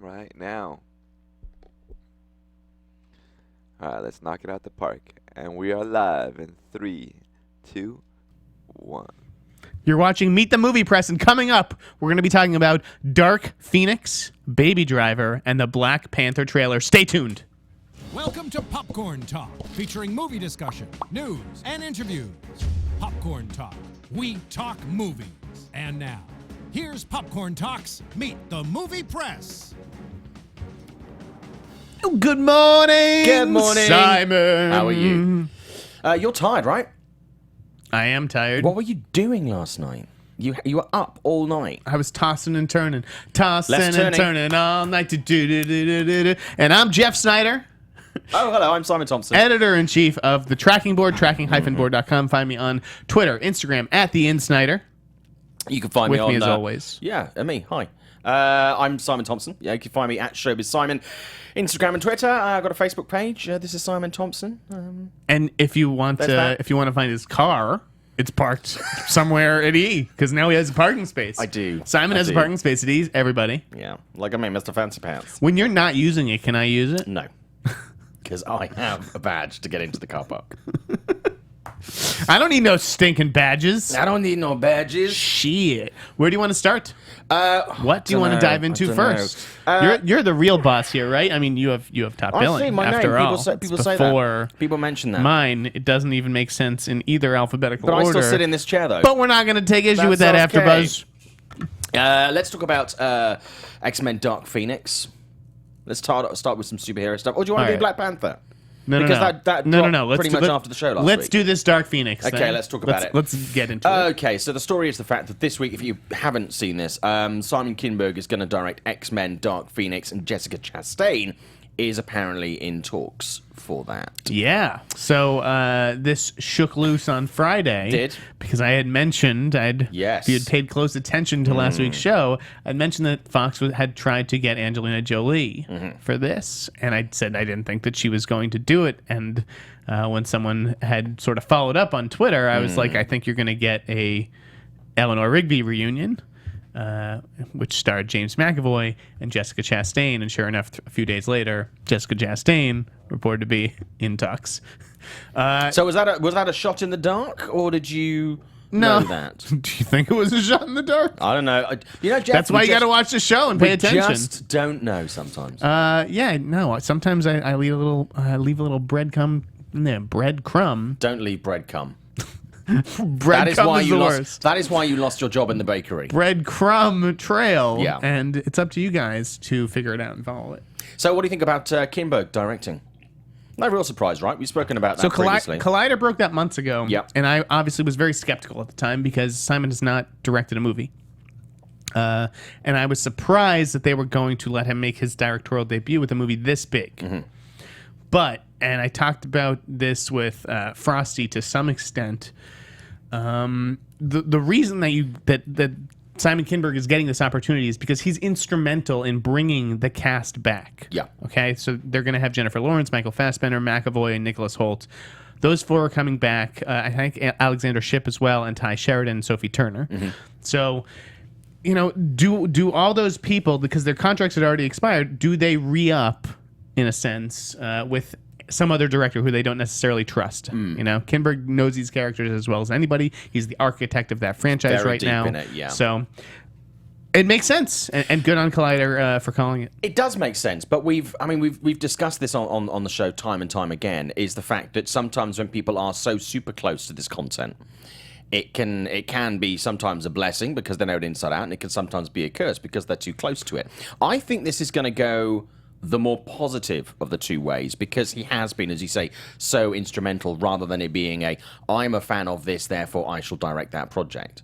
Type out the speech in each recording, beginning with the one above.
right now. All right, let's knock it out the park. And we are live in 3, 2, 1. You're watching Meet the Movie Press, and coming up, we're going to be talking about Dark Pheonix, Baby Driver, and the Black Panther trailer. Stay tuned. Welcome to Popcorn Talk, featuring movie discussion, news, and interviews. Popcorn Talk. We talk movies. And now, here's Popcorn Talk's Meet the Movie Press. Good morning. Good morning. Simon. How are you? You're tired, right? I am tired. What were you doing last night? You were up all night. I was tossing and turning, tossing Less and turning. turning all night. Do. And I'm Jeff Sneider, Oh, hello, I'm Simon Thompson. editor-in-chief of the Tracking Board, tracking-board.com. Find me on Twitter, Instagram, @TheInSnyder. You can find With me on... me as always. Yeah, me. Hi. I'm Simon Thompson. Yeah, you can find me at Showbiz Simon. Instagram and Twitter. I've got a Facebook page. This is Simon Thompson. And if you want to find his car, it's parked somewhere at E, because now he has a parking space. I do. Simon has a parking space at E. Everybody. Yeah, like I mean, Mr. Fancy Pants. When you're not using it, can I use it? No. Because I have a badge to get into the car park. I don't need no stinking badges. I don't need no badges. Shit. Where do you want to start? What do you want to dunno. dive I into dunno. first? You're the real boss here, right? I mean, you have top I billing. see my after name. all. People It's say before that. People mention that. mine. It doesn't even make sense in either alphabetical But I order. still sit in this chair, though. But we're not going to take issue with that That's after okay. Buzz. Let's talk about X-Men Dark Phoenix. Let's start with some superhero stuff. Or do you want to do Alright. Black Panther? No, Because no, that no, dropped Let's pretty do- much after the show last Let's week. do this Dark Phoenix. Okay, then. let's talk about it. Let's get into it. Okay, so the story is the fact that this week, if you haven't seen this, Simon Kinberg is going to direct X-Men Dark Phoenix, and Jessica Chastain is apparently in talks for that. Yeah. So this shook loose on Friday. Did? Because I had mentioned, Yes. if you had paid close attention to last week's show, I'd mentioned that Fox had tried to get Angelina Jolie for this. And I said I didn't think that she was going to do it. And when someone had sort of followed up on Twitter, I was like, I think you're going to get a Eleanor Rigby reunion. Which starred James McAvoy and Jessica Chastain, and sure enough, a few days later, Jessica Chastain reported to be in talks. So was that a shot in the dark, or did you know that? Do you think it was a shot in the dark? I don't know. Jeff, That's why you got to watch the show and pay we attention. just don't know sometimes. Yeah, no. Sometimes I leave a little breadcrumb. Don't leave breadcrumb. Breadcrumb is the worst. That is why you lost your job in the bakery. Breadcrumb trail. Yeah. And it's up to you guys to figure it out and follow it. So what do you think about Kinberg directing? No real surprise, right? We've spoken about that So previously. Collider broke that months ago. Yep. And I obviously was very skeptical at the time because Simon has not directed a movie. And I was surprised that they were going to let him make his directorial debut with a movie this big. But, and I talked about this with Frosty to some extent, the reason that Simon Kinberg is getting this opportunity is because he's instrumental in bringing the cast back. Yeah. Okay, so they're going to have Jennifer Lawrence, Michael Fassbender, McAvoy, and Nicholas Hoult. Those four are coming back. I think Alexander Shipp as well, and Ty Sheridan and Sophie Turner. So, you know, do all those people, because their contracts had already expired, do they re-up, in a sense, with some other director who they don't necessarily trust? You know, Kinberg knows these characters as well as anybody. He's the architect of that franchise Very right deep now. in it, yeah. So it makes sense, and good on Collider for calling it. It does make sense, but we've discussed this on the show time and time again, is the fact that sometimes when people are so super close to this content, it can be sometimes a blessing because they know it inside out, and it can sometimes be a curse because they're too close to it. I think this is going to go the more positive of the two ways, because he has been, as you say, so instrumental, rather than it being I'm a fan of this, therefore I shall direct that project.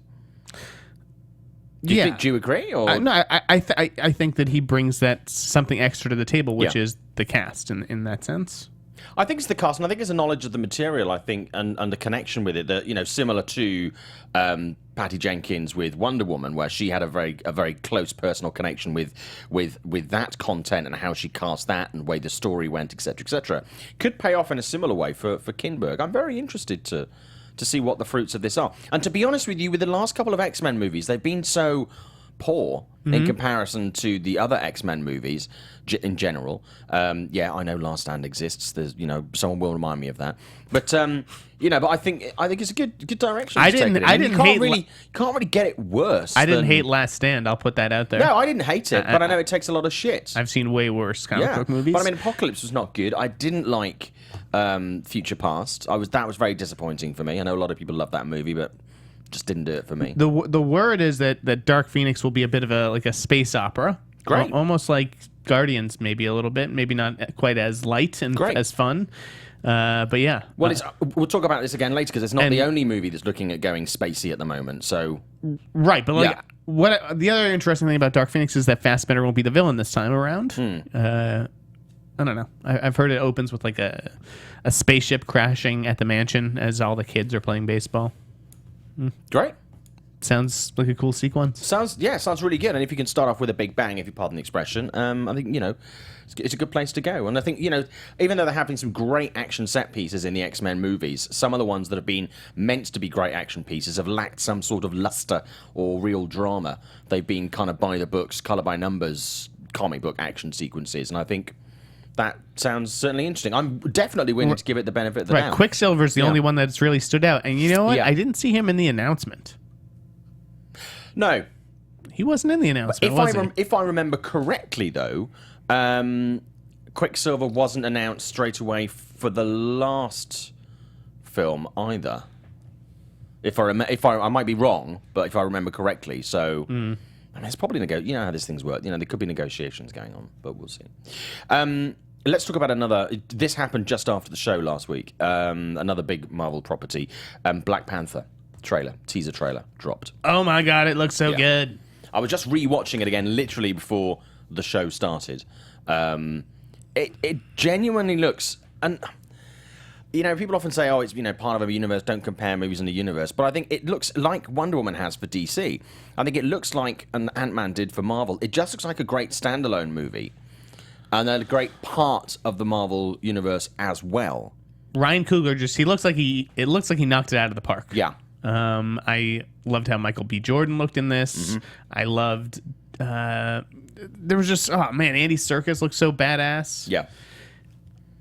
Do you agree? Or No, I think that he brings that something extra to the table, which Yeah. is the cast in that sense. I think it's the cast, and I think it's a knowledge of the material. I think, and the connection with it, that similar to Patty Jenkins with Wonder Woman, where she had a very close personal connection with that content and how she cast that and the way the story went, etc., etc. Could pay off in a similar way for Kinberg. I'm very interested to see what the fruits of this are. And to be honest with you, with the last couple of X-Men movies, they've been so poor in comparison to the other X-Men movies in general. Yeah, I know Last Stand exists. There's, someone will remind me of that. But but I think it's a good direction. I didn't hate. You can't really get it worse. I didn't hate Last Stand. I'll put that out there. No, I didn't hate it, but I know it takes a lot of shit. I've seen way worse comic book movies. But I mean, Apocalypse was not good. I didn't like Future Past. That was very disappointing for me. I know a lot of people love that movie, but just didn't do it for me. The word is that Dark Phoenix will be a bit of a space opera. Great. Almost like Guardians, maybe a little bit. Maybe not quite as light and as fun. But yeah. Well, we'll talk about this again later because it's not the only movie that's looking at going spacey at the moment. So right, but what the other interesting thing about Dark Phoenix is that Fassbender won't be the villain this time around. I don't know. I've heard it opens with like a spaceship crashing at the mansion as all the kids are playing baseball. Great. Sounds like a cool sequence. Sounds really good. And if you can start off with a big bang, if you pardon the expression, I think, it's a good place to go. And I think, even though they're having some great action set pieces in the X-Men movies, some of the ones that have been meant to be great action pieces have lacked some sort of luster or real drama. They've been kind of by the books, color by numbers, comic book action sequences. And I think that sounds certainly interesting. I'm definitely willing to give it the benefit of the doubt. Quicksilver's the only one that's really stood out. And you know what? Yeah. I didn't see him in the announcement. No. He wasn't in the announcement, If I remember correctly, though, Quicksilver wasn't announced straight away for the last film either. I might be wrong, but if I remember correctly, so I mean, it's probably you know how these things work. There could be negotiations going on, but we'll see. Let's talk about another. This happened just after the show last week. Another big Marvel property, Black Panther teaser trailer dropped. Oh my god, it looks so good. I was just re-watching it again literally before the show started. It genuinely looks, and people often say, oh, it's part of a universe, don't compare movies in the universe, but I think it looks like Wonder Woman has for DC. I think it looks like an Ant-Man did for Marvel. It just looks like a great standalone movie and a great part of the Marvel universe as well. Ryan Coogler it looks like he knocked it out of the park. Yeah. I loved how Michael B. Jordan looked in this. I loved. There was just Andy Serkis looked so badass. Yeah,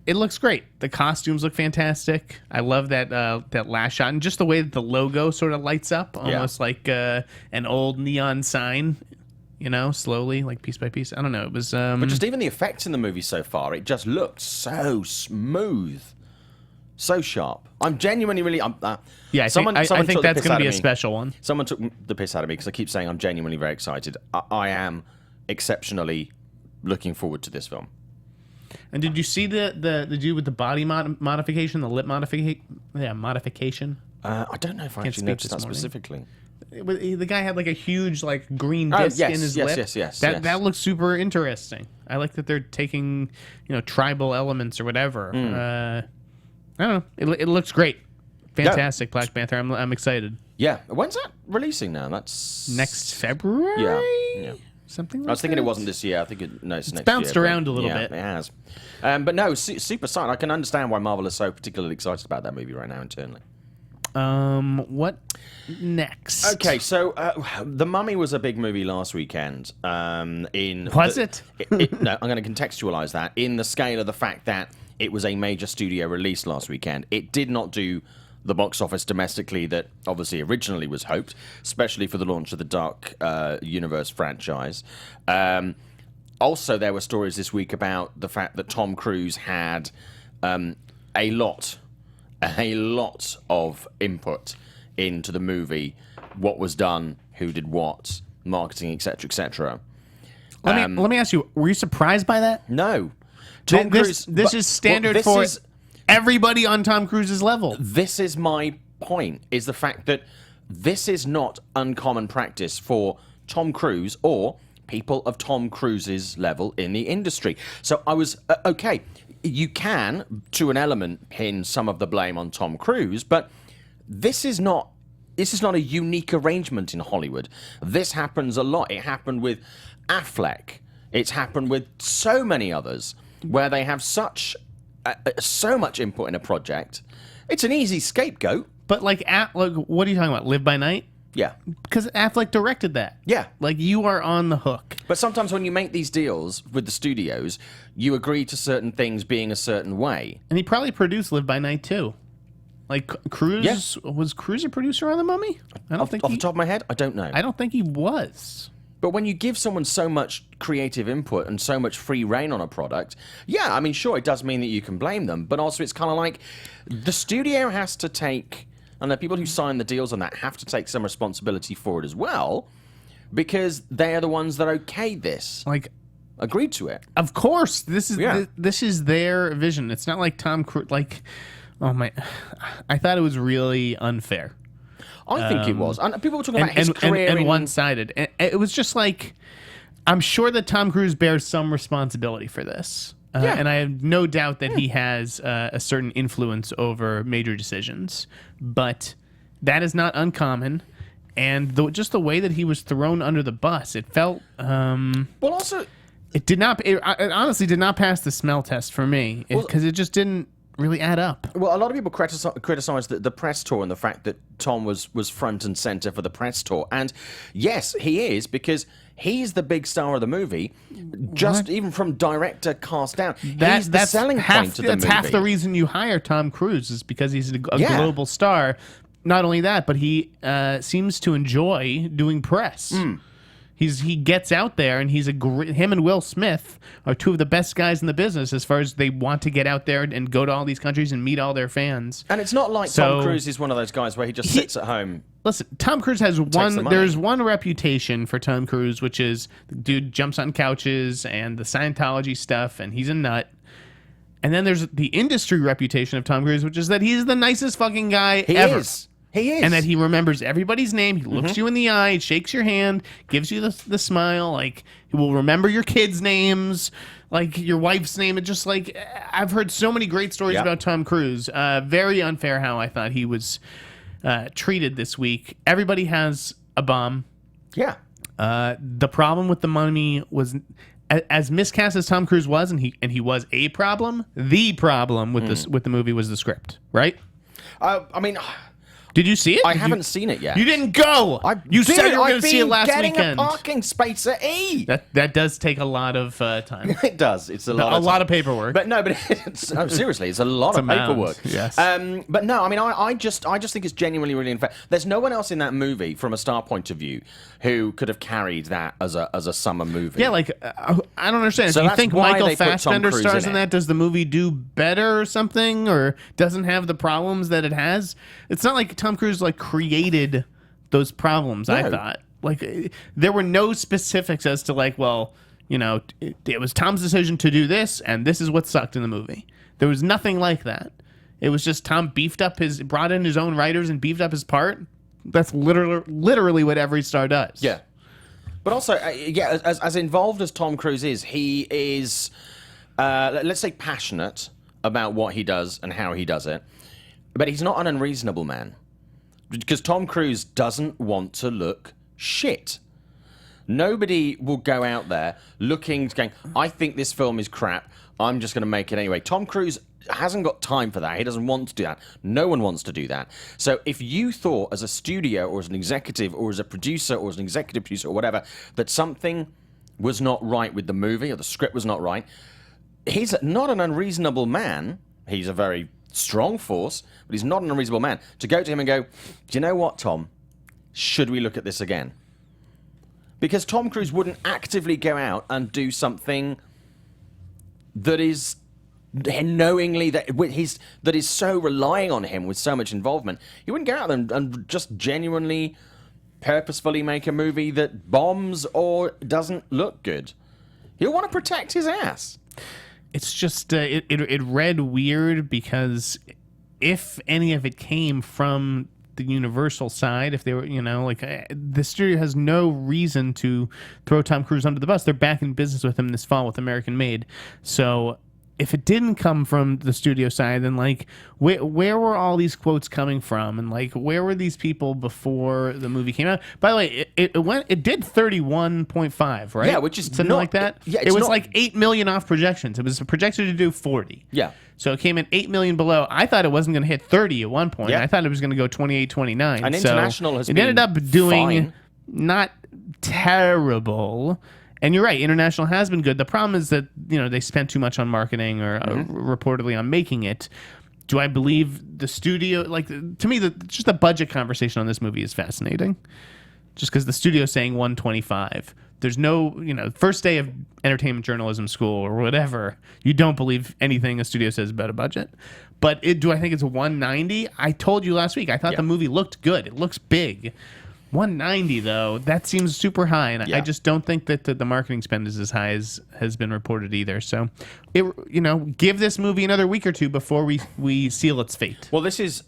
it looks great. The costumes look fantastic. I love that last shot and just the way that the logo sort of lights up, almost like an old neon sign. Slowly, like piece by piece. I don't know. It was. But just even the effects in the movie so far, it just looks so smooth. So sharp. I'm genuinely really. I think that's going to be a special one. Someone took the piss out of me because I keep saying I'm genuinely very excited. I am exceptionally looking forward to this film. And did you see the dude with the body modification, the lip modification? Yeah, modification. I don't know if I actually noticed that specifically. The guy had like a huge green disc in his lip. Yes. That looks super interesting. I like that they're taking tribal elements or whatever. I don't know. It looks great. Fantastic, Black Panther. I'm excited. Yeah. When's that releasing now? That's next February? Yeah. Something like that. I was thinking it wasn't this year. I think it's next year. Bounced around a little bit. It has. But no, super excited. I can understand why Marvel is so particularly excited about that movie right now internally. What next? Okay, so The Mummy was a big movie last weekend. Was it? No, I'm going to contextualize that in the scale of the fact that it was a major studio release last weekend. It did not do the box office domestically that obviously originally was hoped, especially for the launch of the Dark Universe franchise. Also, there were stories this week about the fact that Tom Cruise had a lot of input into the movie, what was done, who did what, marketing, etc., etc. Let me ask you: were you surprised by that? No. Tom Cruise. This is standard for everybody on Tom Cruise's level. This is my point: is the fact that this is not uncommon practice for Tom Cruise or people of Tom Cruise's level in the industry. So I was okay. You can, to an element, pin some of the blame on Tom Cruise, but this is not a unique arrangement in Hollywood. This happens a lot. It happened with Affleck. It's happened with so many others where they have so much input in a project. It's an easy scapegoat. But what are you talking about? Live by Night? Yeah. Because Affleck directed that. Yeah. Like, you are on the hook. But sometimes when you make these deals with the studios, you agree to certain things being a certain way. And he probably produced Live by Night, too. Like, Cruise, was Cruise a producer on The Mummy? Off the top of my head, I don't know. I don't think he was. But when you give someone so much creative input and so much free reign on a product, yeah, I mean, sure, it does mean that you can blame them, but also it's kind of like the studio has to take, and the people who sign the deals on that have to take some responsibility for it as well, because they are the ones that okayed this, Like, agreed to it. of course, this is Yeah. this is their vision. It's not like Tom Cruise. Like, oh my, I thought it was really unfair. I think it was. And people were talking about his career and in... one-sided. And it was just like, I'm sure that Tom Cruise bears some responsibility for this. Yeah. And I have no doubt that he has a certain influence over major decisions. But that is not uncommon. And just the way that he was thrown under the bus, it felt... Well, also... It did not... It honestly did not pass the smell test for me. Because it just didn't really add up. Well, a lot of people criticized the press tour and the fact that Tom was front and center for the press tour. And yes, he is, because he's the big star of the movie. Just even from director cast down, he's the selling point of the movie. That's half the reason you hire Tom Cruise, is because he's a global star. Not only that, but he seems to enjoy doing press. He gets out there, and him and Will Smith are two of the best guys in the business as far as they want to get out there and go to all these countries and meet all their fans. And it's not like Tom Cruise is one of those guys where he just sits at home. Listen, Tom Cruise has there's one reputation for Tom Cruise, which is the dude jumps on couches and the Scientology stuff, and he's a nut. And then there's the industry reputation of Tom Cruise, which is that he's the nicest fucking guy ever. He is. And that he remembers everybody's name. He looks you in the eye, shakes your hand, gives you the smile. Like, he will remember your kids' names, like your wife's name. And just like, I've heard so many great stories about Tom Cruise. Very unfair how I thought he was treated this week. Everybody has a bomb. Yeah. The problem with The Mummy was, as miscast as Tom Cruise was, and he was a problem. The problem with the movie was the script, right? I mean... Did you see it? I haven't seen it yet. You didn't go. You said you were going to see it last weekend. I've been getting a parking space at E. That does take a lot of time. It does. It's a lot of paperwork. But no, seriously, it's a lot of paperwork. Yes. But no, I mean, I just think it's genuinely really unfair. There's no one else in that movie, from a star point of view, who could have carried that as a summer movie. Yeah, like I don't understand. So Do you think Michael Fassbender Cruise stars in that? Does the movie do better or something, or doesn't have the problems that it has? It's not like Tom Cruise created those problems. No. I thought there were no specifics as to it was Tom's decision to do this, and this is what sucked in the movie. There was nothing like that. It was just Tom brought in his own writers and beefed up his part. That's literally what every star does. Yeah. But also, as involved as Tom Cruise is, he is, let's say, passionate about what he does and how he does it. But he's not an unreasonable man. Because Tom Cruise doesn't want to look shit. Nobody will go out there going, I think this film is crap, I'm just going to make it anyway. Tom Cruise hasn't got time for that. He doesn't want to do that. No one wants to do that. So if you thought as a studio or as an executive or as a producer or as an executive producer or whatever that something was not right with the movie or the script was not right, he's not an unreasonable man. He's a very strong force, but he's not an unreasonable man to go to him and go, do you know what, Tom? Should we look at this again? Because Tom Cruise wouldn't actively go out and do something that is knowingly that is so relying on him with so much involvement. He wouldn't go out there and just genuinely, purposefully make a movie that bombs or doesn't look good. He'll want to protect his ass. It's just it read weird because if any of it came from the Universal side, if they were, the studio has no reason to throw Tom Cruise under the bus. They're back in business with him this fall with American Made. So if it didn't come from the studio side, then like where were all these quotes coming from, and like where were these people before the movie came out? By the way, it did 31.5, right? Yeah, which is something not, like that. Yeah, it was not, like 8 million off projections. It was projected to do 40. Yeah. So it came in 8 million below. I thought it wasn't going to hit 30 at one point. Yeah. I thought it was going to go 28, 29. And so international has it been ended up doing fine. not terrible. And you're right, international has been good. The problem is that, they spent too much on marketing or reportedly on making it. Do I believe the studio? Like, to me, just the budget conversation on this movie is fascinating. Just because the studio is saying 125. There's no, first day of entertainment journalism school or whatever, you don't believe anything a studio says about a budget. But do I think it's 190? I told you last week, I thought the movie looked good. It looks big. 190 though, that seems super high, and I just don't think that the marketing spend is as high as has been reported either. So, give this movie another week or two before we seal its fate. Well, this is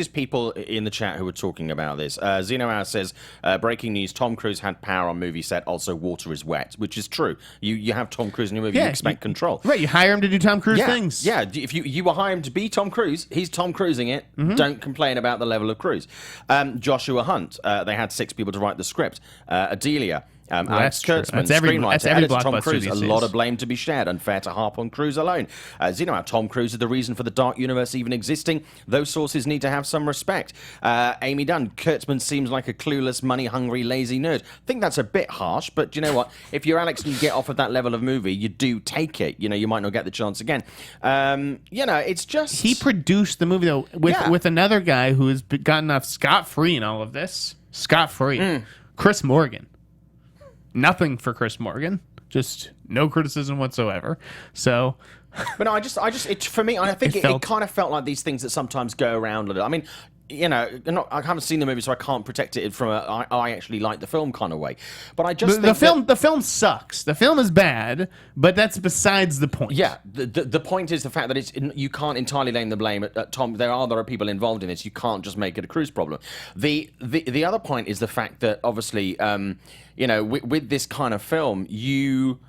people in the chat who are talking about this. Zeno Hour says, breaking news: Tom Cruise had power on movie set. Also, water is wet, which is true. You have Tom Cruise in your movie, you expect control. Right, you hire him to do Tom Cruise things. Yeah, if you were hiring to be Tom Cruise, he's Tom Cruising it. Don't complain about the level of cruise. Joshua Hunt, they had 6 people to write the script. Adelia. Alex Kurtzman, screenwriter, every editor Tom blockbuster Cruise, these a days. lot of blame to be shared. Unfair to harp on Cruise alone. Tom Cruise is the reason for the Dark Universe even existing. Those sources need to have some respect. Amy Dunn, Kurtzman seems like a clueless, money-hungry, lazy nerd. I think that's a bit harsh, but you know what? If you're Alex and you get off of that level of movie, you do take it. You might not get the chance again. It's just... He produced the movie, though, with another guy who has gotten off scot-free in all of this. Scot-free. Chris Morgan. Nothing for Chris Morgan. Just no criticism whatsoever. So, but no, for me, I think it kind of felt like these things that sometimes go around a little. I mean, I haven't seen the movie, so I can't protect it from I actually like the film kind of way. But I just think the film sucks. The film is bad, but that's besides the point. Yeah, the point is the fact that you can't entirely lay the blame at Tom. There are people involved in this. You can't just make it a Cruise problem. The other point is the fact that obviously, with this kind of film, you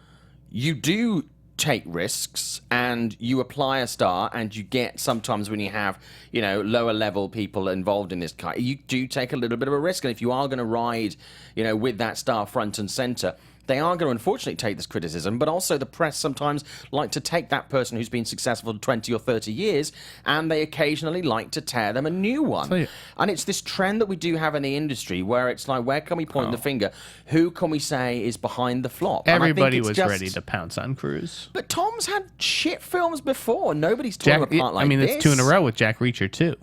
do take risks and you apply a star, and you get sometimes when you have lower level people involved in this kind, you do take a little bit of a risk. And if you are going to ride with that star front and center, they are going to unfortunately take this criticism, but also the press sometimes like to take that person who's been successful for 20 or 30 years, and they occasionally like to tear them a new one. And it's this trend that we do have in the industry where it's like, where can we point the finger? Who can we say is behind the flop? Everybody was ready to pounce on Cruise. But Tom's had shit films before. Nobody's torn him apart like this. It's 2 in a row with Jack Reacher, too.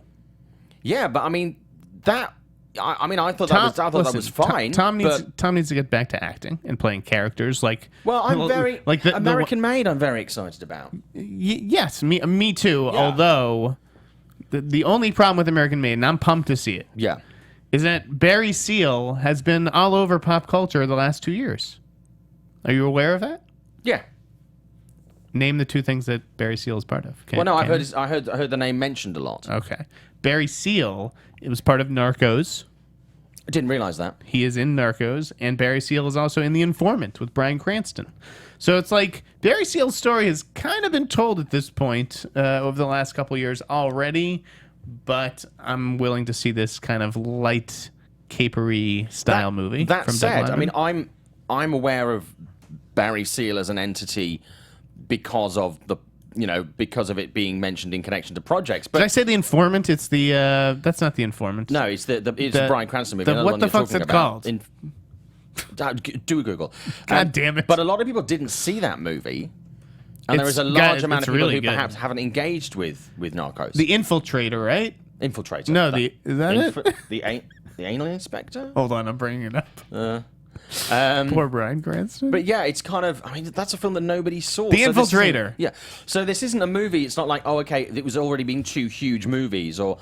Yeah, but that... I thought that was fine. Tom needs to get back to acting and playing characters like. Well, I'm very American Made. I'm very excited about. Yes, me too. Yeah. Although, the only problem with American Made, and I'm pumped to see it, is that Barry Seal has been all over pop culture the last 2 years. Are you aware of that? Yeah. Name the 2 things that Barry Seal is part of. I heard the name mentioned a lot. Okay. Barry Seal, it was part of Narcos. I didn't realize that. He is in Narcos, and Barry Seal is also in The Informant with Bryan Cranston. So it's like Barry Seal's story has kind of been told at this point over the last couple of years already, but I'm willing to see this kind of light, capery style movie. That from said, Doug Liman. I'm aware of Barry Seal as an entity because of it being mentioned in connection to projects. But did I say The Informant? It's the that's not The Informant. No, it's the Bryan Cranston movie. What the fuck's it called? Do a Google. God damn it! But a lot of people didn't see that movie, and there is a large amount of people who perhaps haven't engaged with Narcos. The Infiltrator, right? Infiltrator. No, is that it? The Anal Inspector. Hold on, I'm bringing it up. Poor Bryan Cranston. But yeah, it's kind of, that's a film that nobody saw. The Infiltrator. Yeah. So this isn't a movie. It's not like, oh, okay, it was already been 2 huge movies, or,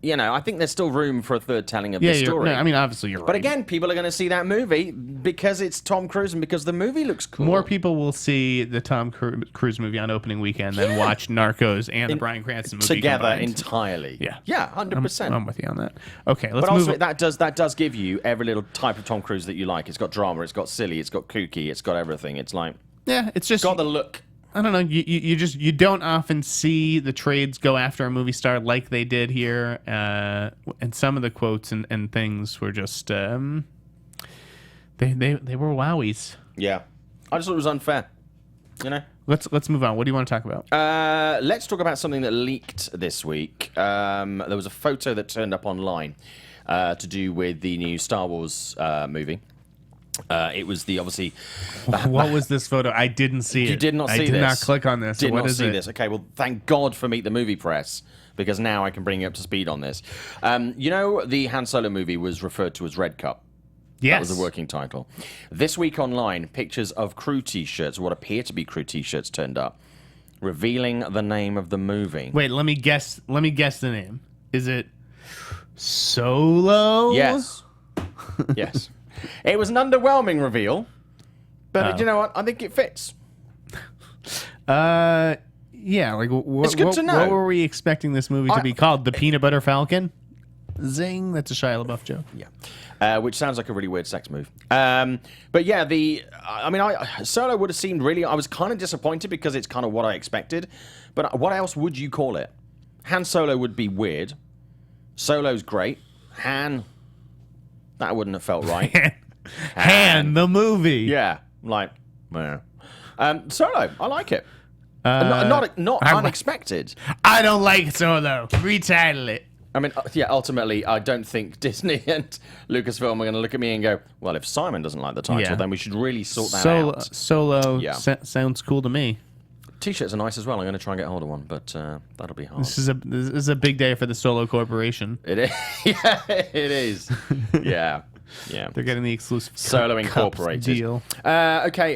I think there's still room for a third telling of the story. Obviously you're right. But again, people are going to see that movie because it's Tom Cruise and because the movie looks cool. More people will see the Tom Cruise movie on opening weekend than watch Narcos and the Bryan Cranston movie together combined. Entirely. Yeah. Yeah, 100%. I'm with you on that. Okay, let's move on. But also, that does give you every little type of Tom Cruise that you like. It's got drama, it's got silly, it's got kooky, it's got everything. It's like... Yeah, it's just... got the look. I don't know. You don't often see the trades go after a movie star like they did here, and some of the quotes and things were just they were wowies. Yeah, I just thought it was unfair. You know. Let's move on. What do you want to talk about? Let's talk about something that leaked this week. There was a photo that turned up online to do with the new Star Wars movie. It was obviously. What was this photo? I didn't see it. You did not see this. I did not click on this. Did what not is see it? this. Okay, well, thank God for Meet the Movie Press, because now I can bring you up to speed on this. You know, the Han Solo movie was referred to as Red Cup. Yes. That was the working title. This week online, pictures of crew T-shirts, what appear to be crew T-shirts, turned up, revealing the name of the movie. Wait, let me guess the name. Is it Solo? Yes. Yes. It was an underwhelming reveal, but you know what? I think it fits. Yeah, like It's good to know. What were we expecting this movie to be called? The Peanut Butter Falcon? Zing! That's a Shia LaBeouf joke. Yeah. Which sounds like a really weird sex move. But yeah, Solo would have seemed really. I was kind of disappointed because it's kind of what I expected. But what else would you call it? Han Solo would be weird. Solo's great. Han, that wouldn't have felt right. Han, the movie. Yeah, like, yeah. Solo, I like it. Not unexpected. I don't like Solo. Retitle it. I mean, yeah, ultimately, I don't think Disney and Lucasfilm are going to look at me and go, well, if Simon doesn't like the title, then we should really sort that out. Solo sounds cool to me. T-shirts are nice as well. I'm going to try and get hold of one, but that'll be hard. This is a big day for the Solo Corporation. It is. Yeah, it is. Yeah. Yeah. They're getting the exclusive Solo Cups Incorporated deal. Okay,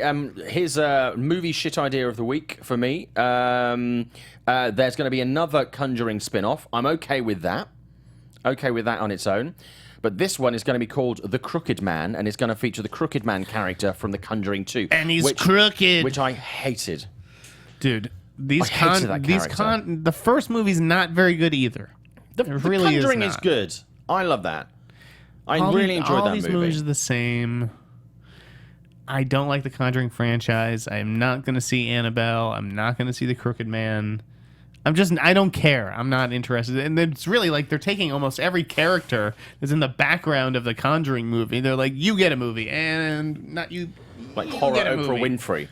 here's a movie shit idea of the week for me. There's going to be another Conjuring spin-off. I'm okay with that. Okay with that on its own. But this one is going to be called The Crooked Man, and it's going to feature the Crooked Man character from The Conjuring 2. And he's crooked. Which I hated. Dude, the first movie's not very good either. The Conjuring is good. I love that. I really enjoyed that movie. All these movies are the same. I don't like the Conjuring franchise. I'm not going to see Annabelle. I'm not going to see The Crooked Man. I don't care. I'm not interested. And it's really like they're taking almost every character that's in the background of the Conjuring movie. They're like, you get a movie, and not you. Like horror Oprah Winfrey.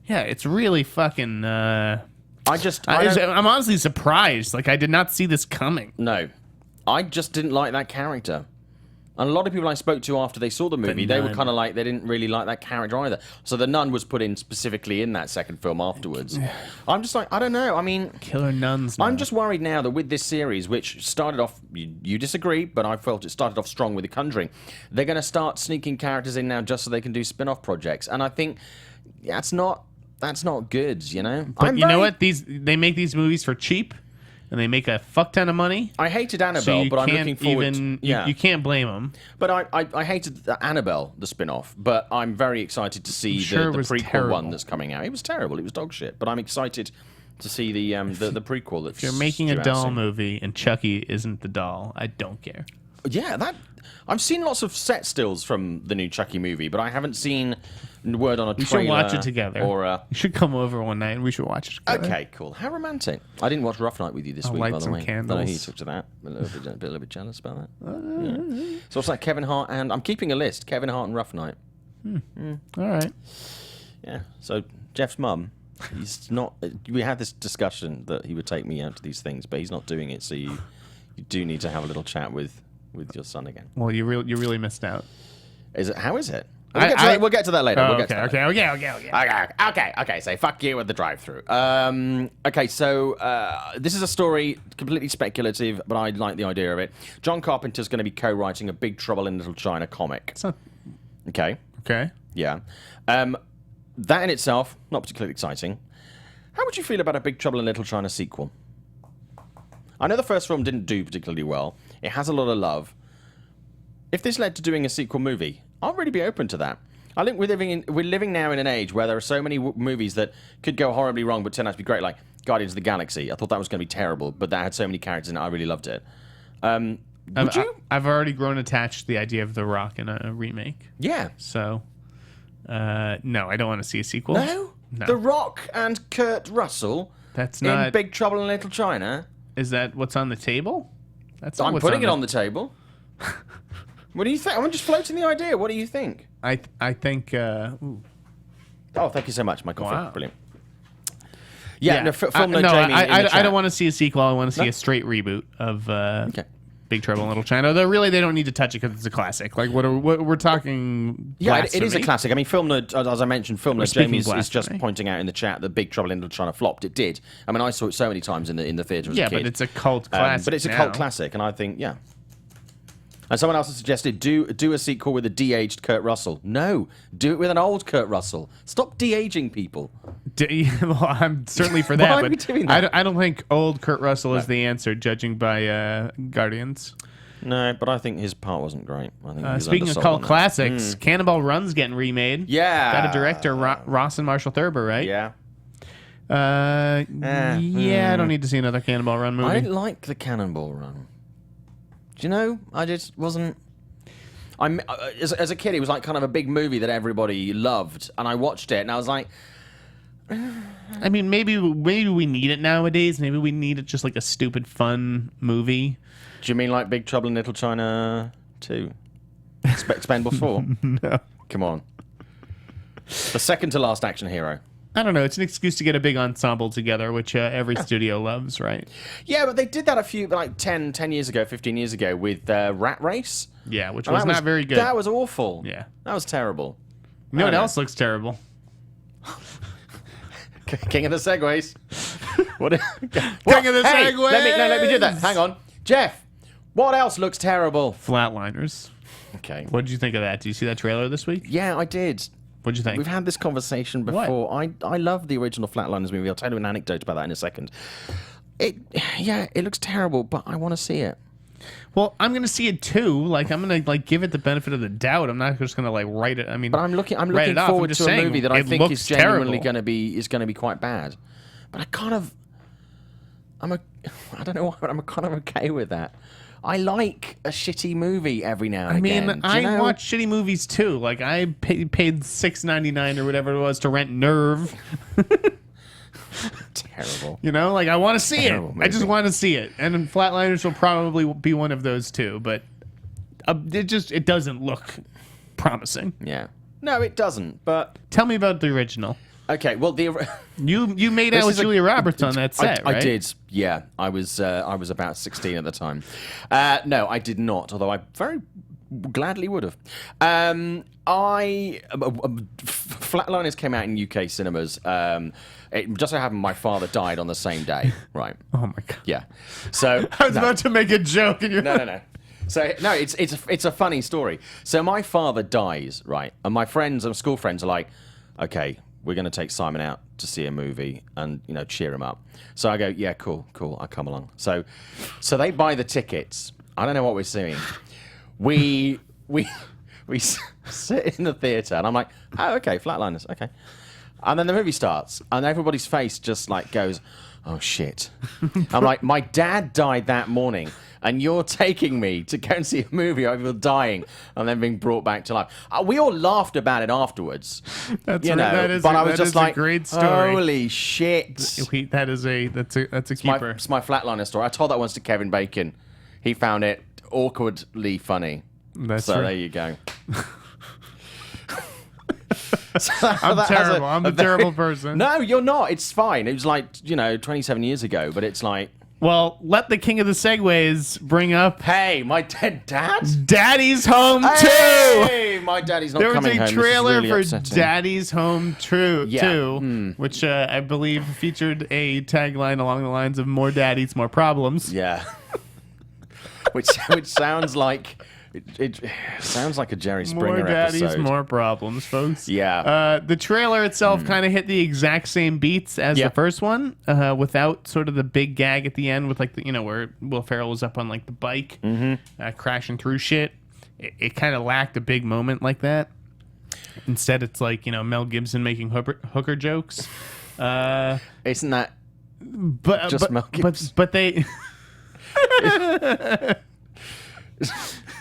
Yeah, it's really fucking. I'm honestly surprised. Like, I did not see this coming. No. I just didn't like that character. And a lot of people I spoke to after they saw the movie, they were kind of like, they didn't really like that character either. So the nun was put in specifically in that second film afterwards. I'm just like, I don't know. I mean... Killer nuns now. I'm just worried now that with this series, which started off... You disagree, but I felt it started off strong with The Conjuring. They're going to start sneaking characters in now just so they can do spin-off projects. And I think that's not good, you know? But you know what? They make these movies for cheap. And they make a fuck ton of money. I hated Annabelle, but I'm looking forward to... You can't blame them. But I hated Annabelle, the spin-off, but I'm very excited to see the prequel one that's coming out. It was terrible. It was dog shit. But I'm excited to see the prequel that's... If you're making a doll movie and Chucky isn't the doll, I don't care. Yeah, I've seen lots of set stills from the new Chucky movie, but I haven't seen word on a trailer. We should watch it together. You should come over one night and we should watch it together. Okay, cool. How romantic. I didn't watch Rough Night with you this week, by the way. Candles. I don't know who you took to that. A little bit jealous about that. Yeah. So what's that? Kevin Hart and... I'm keeping a list. Kevin Hart and Rough Night. All right. Yeah. So Jeff's mum, he's not... We had this discussion that he would take me out to these things, but he's not doing it, so you do need to have a little chat with your son again. Well, you really missed out. How is it? We'll get to that later. Okay. So fuck you with the drive-through. Okay, so this is a story completely speculative, but I like the idea of it. John Carpenter's going to be co-writing a Big Trouble in Little China comic. Okay. Yeah. That in itself, not particularly exciting. How would you feel about a Big Trouble in Little China sequel? I know the first film didn't do particularly well. It has a lot of love. If this led to doing a sequel movie, I'd really be open to that. I think we're living now in an age where there are so many movies that could go horribly wrong but turn out to be great, like Guardians of the Galaxy. I thought that was going to be terrible, but that had so many characters in it, I really loved it. Would you? I've already grown attached to the idea of The Rock in a remake. Yeah. So, no, I don't want to see a sequel. No? No. The Rock and Kurt Russell That's in not. Big Trouble in Little China. Is that what's on the table? That's not I'm what's putting it on the table. What do you think? I'm just floating the idea. What do you think? I think. Ooh. Oh, thank you so much. My coffee. Wow. Brilliant. Yeah, no, film no, no, Jamie. in the I chat. don't want to see a sequel. I want to see No? a straight reboot of Okay. Big Trouble in Little China. Though really, they don't need to touch it because it's a classic. Like what we're talking. Yeah, it is a blasphemy. classic. I mean, film nerd, as I mentioned, film nerd speaking Jamie is just blasphemy. pointing out in the chat that Big Trouble in Little China flopped. It did. I mean, I saw it so many times in the theater as a Yeah, kid. but it's a cult classic. But it's a now. cult classic, and I think, yeah. And someone else has suggested do a sequel with a de-aged Kurt Russell. No, do it with an old Kurt Russell. Stop de-aging people. Well, I'm certainly for Why that, are we but doing that? I don't think old Kurt Russell is the answer, judging by Guardians. No, but I think his part wasn't great. I think he was Speaking of undersold cult on that. classics, Cannonball Run's getting remade. Yeah. Got a director, Ross and Marshall Thurber, right? Yeah. Yeah, I don't need to see another Cannonball Run movie. I didn't like the Cannonball Run. Do you know? I just wasn't. As a kid, it was like kind of a big movie that everybody loved, and I watched it, and I was like, I mean, maybe we need it nowadays. Maybe we need it just like a stupid, fun movie. "Do you mean like Big Trouble in Little China 2? Expendables 4? No. Come on, the second to last action hero." I don't know. It's an excuse to get a big ensemble together, which every studio loves, right? Yeah, but they did that a few, like 10 years ago, 15 years ago with Rat Race. Yeah, which And was that not very good. That was awful. Yeah. That was terrible. You know I what don't else looks terrible? King of the Segways. What? King of the Hey, Segways! Let me do that. Hang on. Jeff, what else looks terrible? Flatliners. Okay. What did you think of that? Did you see that trailer this week? Yeah, I did. What did you think? We've had this conversation before. I love the original Flatliners movie. I'll tell you an anecdote about that in a second. It looks terrible, but I want to see it. Well, I'm gonna see it too. Like I'm gonna give it the benefit of the doubt. I'm not just gonna write it. I mean, But I'm looking write it off. I'm forward just to a saying, movie that I it think looks is genuinely terrible. going to be quite bad. But I don't know why, but I'm kind of okay with that. I like a shitty movie every now and again. Do you I know? watch shitty movies too. Like I paid $6.99 or whatever it was to rent Nerve. Terrible. You know, like I want to see Terrible it. I just movie. want to see it. And Flatliners will probably be one of those too. But it doesn't look promising. Yeah. No, it doesn't. But Tell me about the original. okay. Well, You made out This with is a- Julia Roberts on that set, right? I did. Yeah, I was about 16 at the time. No, I did not. Although I very gladly would have. Flatliners came out in UK cinemas. It just so happened my father died on the same day. Right. Oh my god. Yeah. So I was about to make a joke, and you're no. So no, it's a funny story. So my father dies, right, and my friends and school friends are like, okay, we're going to take Simon out to see a movie and cheer him up. So I go, yeah, cool, I'll come along. So they buy the tickets. I don't know what we're seeing. We sit in the theater and I'm like, oh, okay, Flatliners, okay. And then the movie starts and everybody's face just like goes, oh shit. I'm like, my dad died that morning. And you're taking me to go and see a movie of people dying and then being brought back to life. We all laughed about it afterwards. That's you know, that is but a, I was that just is like, a great story. holy shit. That's a keeper. It's my Flatliner story. I told that once to Kevin Bacon. He found it awkwardly funny. That's so right. there you go. I'm terrible. I'm a terrible person. No, you're not. It's fine. It was like 27 years ago, but it's like, Well, let the king of the segways bring up hey, my dead dad. Daddy's Home 2. Hey, my daddy's not There was coming a home. This is trailer really for upsetting. Daddy's Home 2, Yeah. which I believe featured a tagline along the lines of "More daddies, more problems." Yeah. which sounds like it sounds like a Jerry Springer More daddies, episode. more problems, folks. Yeah. The trailer itself kind of hit the exact same beats as Yeah. the first one, without sort of the big gag at the end with where Will Ferrell was up on like the bike, crashing through shit. It kind of lacked a big moment like that. Instead, it's like Mel Gibson making hooker jokes. Isn't that But Just Mel Gibson. but they.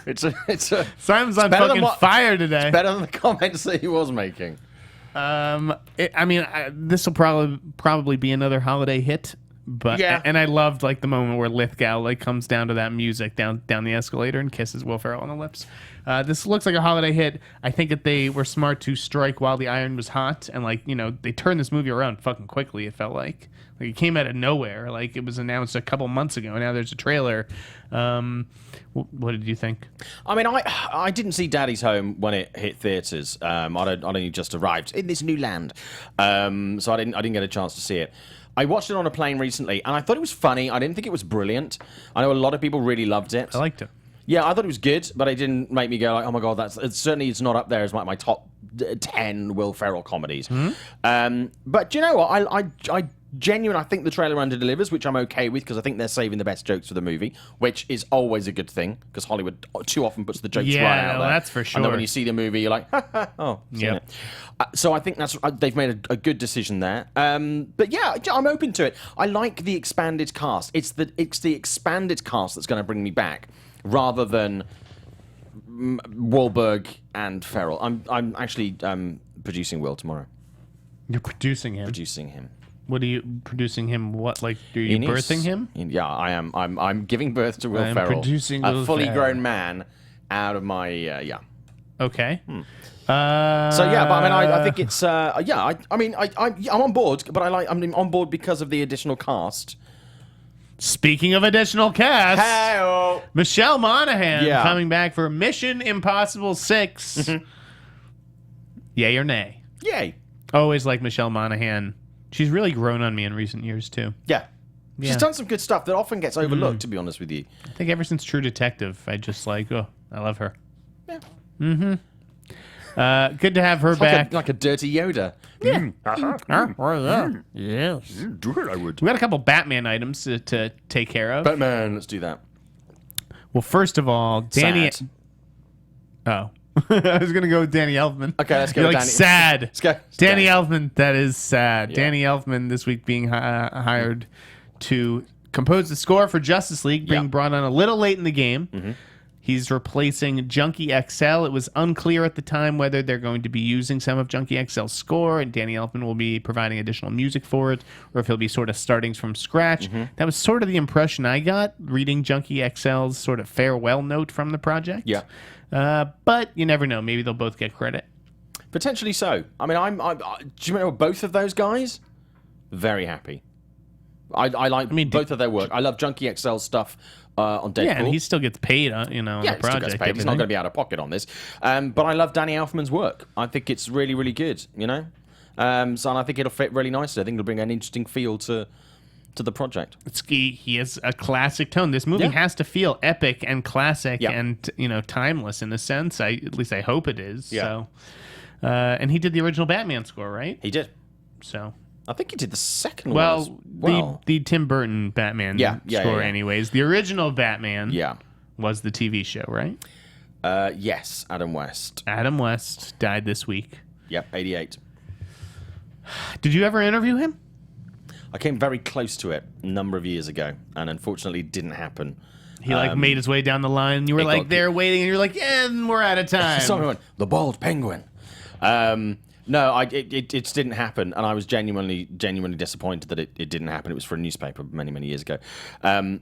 it's a Simon's on better than fucking what- fire today. better than the comments that he was making. This will probably be another holiday hit. But Yeah. and I loved like the moment where Lithgow like comes down to that music down the escalator and kisses Will Ferrell on the lips. This looks like a holiday hit. I think that they were smart to strike while the iron was hot, and they turned this movie around fucking quickly. It felt like it came out of nowhere. Like it was announced a couple months ago, and now there's a trailer. What did you think? I mean, I didn't see Daddy's Home when it hit theaters. I'd only just arrived in this new land, so I didn't get a chance to see it. I watched it on a plane recently, and I thought it was funny. I didn't think it was brilliant. I know a lot of people really loved it. I liked it. Yeah, I thought it was good, but it didn't make me go like, "Oh my god, it's not up there as my top 10 Will Ferrell comedies." But do you know what? I genuinely, I think the trailer under-delivers, which I'm okay with because I think they're saving the best jokes for the movie, which is always a good thing because Hollywood too often puts the jokes right out there. That's for sure. And then when you see the movie, you're like, oh, yeah. So I think they've made a good decision there. But yeah, I'm open to it. I like the expanded cast. It's the expanded cast that's going to bring me back, rather than Wahlberg and Ferrell. I'm actually producing Will tomorrow. You're producing him. Producing him. What are you producing him? What, like, are you birthing him? Yeah, I am. I'm giving birth to Will I am Ferrell, producing a Will fully Ferrell. grown man, out of my yeah. Okay. So yeah, but I mean, I think it's yeah. I'm on board, but I'm on board because of the additional cast. Speaking of additional cast, Hey-o. Michelle Monihan Yeah. coming back for Mission Impossible 6. Yay or nay? Yay. Always like Michelle Monaghan. She's really grown on me in recent years, too. Yeah. Yeah. She's done some good stuff that often gets overlooked, to be honest with you. I think ever since True Detective, I just I love her. Yeah. Good to have her back. Like a dirty Yoda. Yes. Do it, I would. We got a couple Batman items to take care of. Batman, let's do that. Well, first of all, Danny. Sad. Oh. I was going to go with Danny Elfman. Okay, let's go You're with like, Danny. sad. Let's go. Danny Elfman, that is sad. Yeah. Danny Elfman this week being hired to compose the score for Justice League, being Yeah. brought on a little late in the game. He's replacing Junkie XL. It was unclear at the time whether they're going to be using some of Junkie XL's score and Danny Elfman will be providing additional music for it, or if he'll be sort of starting from scratch. That was sort of the impression I got reading Junkie XL's sort of farewell note from the project. Yeah. But you never know. Maybe they'll both get credit. Potentially so. I mean, do you know both of those guys? Very happy. I like both of their work. I love Junkie XL stuff on Deadpool. Yeah, and he still gets paid on, on Yeah, the he still project. gets paid. He's not going to be out of pocket on this. But I love Danny Elfman's work. I think it's really, really good, So and I think it'll fit really nicely. I think it'll bring an interesting feel to the project. He has a classic tone. This movie has to feel epic and classic Yeah. and, timeless in a sense. At least I hope it is. Yeah. So, and he did the original Batman score, right? He did. So, I think he did the second one as well, well. the Tim Burton Batman score anyways. The original Batman Yeah. was the TV show, right? Yes, Adam West. Adam West died this week. Yep, 88. Did you ever interview him? I came very close to it a number of years ago, and unfortunately it didn't happen. He made his way down the line, and you were like there waiting, and you're like, yeah, we're out of time. Someone went, the bald penguin. No, it didn't happen, and I was genuinely disappointed that it didn't happen. It was for a newspaper many years ago, I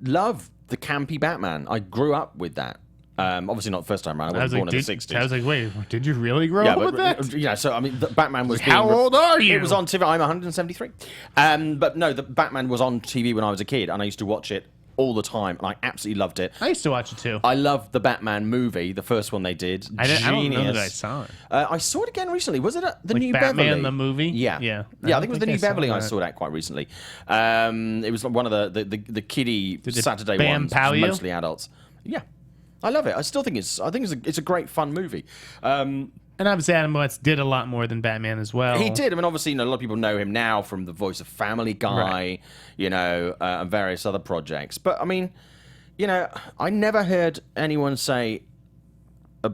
love the campy Batman. I grew up with that. Obviously not the first time around. I was born in the 60s. I was like, wait, did you really grow up with that? Yeah, so I mean, the Batman was. How old are you? It was on TV. I'm 173. But no, the Batman was on TV when I was a kid, and I used to watch it all the time, and I absolutely loved it. I used to watch it too. I loved the Batman movie, the first one they did. I don't know that I saw it. I saw it again recently. Was it the New Batman Beverly? the movie? Yeah, yeah. I think it was the New Beverly I that. saw that quite recently. It was one of the kiddie Saturday Bam ones, pow you? mostly adults. Yeah, I love it. I still think it's a great fun movie. And obviously Adam West did a lot more than Batman as well. He did. I mean, obviously, a lot of people know him now from the voice of Family Guy, and various other projects. But I mean, I never heard anyone say.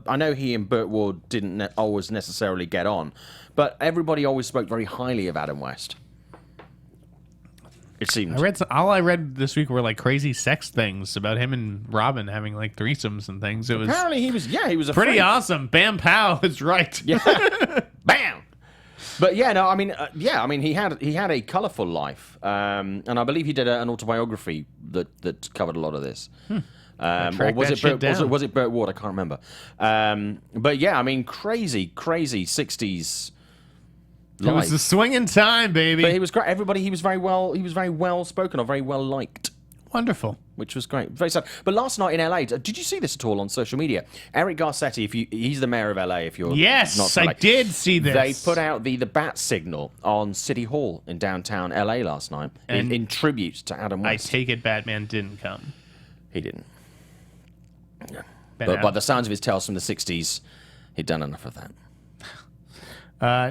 I know he and Burt Ward didn't always necessarily get on, but everybody always spoke very highly of Adam West. It seemed. All I read this week were like crazy sex things about him and Robin having like threesomes and things. It was Apparently he was a pretty freak. awesome. Bam pow is right. Yeah. Bam. But yeah, no, I mean, he had a colourful life, and I believe he did an autobiography that covered a lot of this. Or was it Burt Ward? I can't remember. But yeah, I mean, crazy 60s. It was the swinging time, baby. But he was great. He was very well spoken or very well liked. Wonderful. Which was great. Very sad. But last night in LA, did you see this at all on social media? Eric Garcetti, he's the mayor of LA. If you're yes, not I did see this. They put out the bat signal on City Hall in downtown LA last night in tribute to Adam West. I take it Batman didn't come. He didn't. Yeah. But by the sounds of his tales from the 60s, he'd done enough of that.